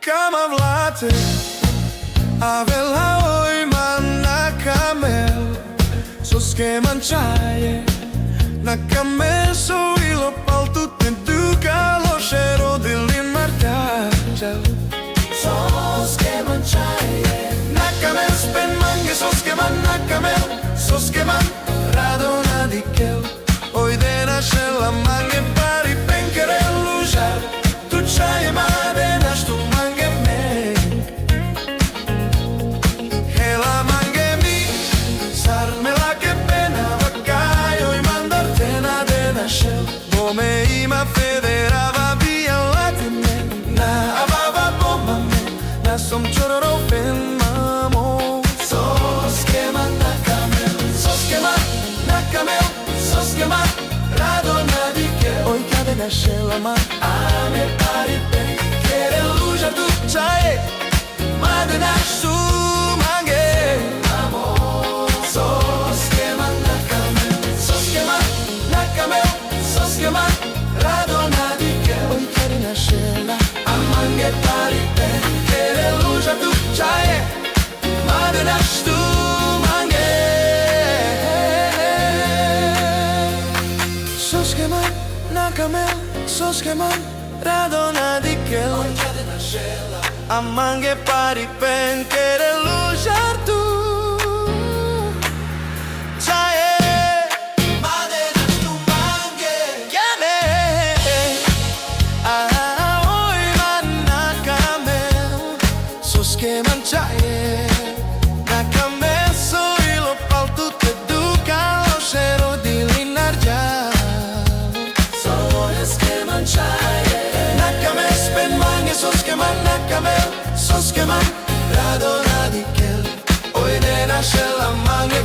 Kama vlate avela oj man na kamel soske mančaje na kamel so ilo paltu te duka loše rodili martačel soske mančaje na kamel spen mange soske man na kamel soske man rado nadikel oj de naše la mange pari penkere lužar tu čaje made naš tu Bome ima federava via latine na avava bomba me na som chororo pen mamo soske man na kamel soske man na kamel soske man rado nadike oj kade na šelama ame pari pen kere luža tu čaje made naš su mange mamo soske man na kamel soske man na kamel soske man rado nadike oj kere na šela a mange pari pen kere luža tu čaje made naš tu mange soske man na kamel soske man rado nadike oj kere na šela a mange pari pen kere luža tu soske mančaje na kamel so ilo paltu te duka loše rodili narđal soske mančaje na kamel spen mange soske man na kamel soske man rado nadikel oj ne naše la mange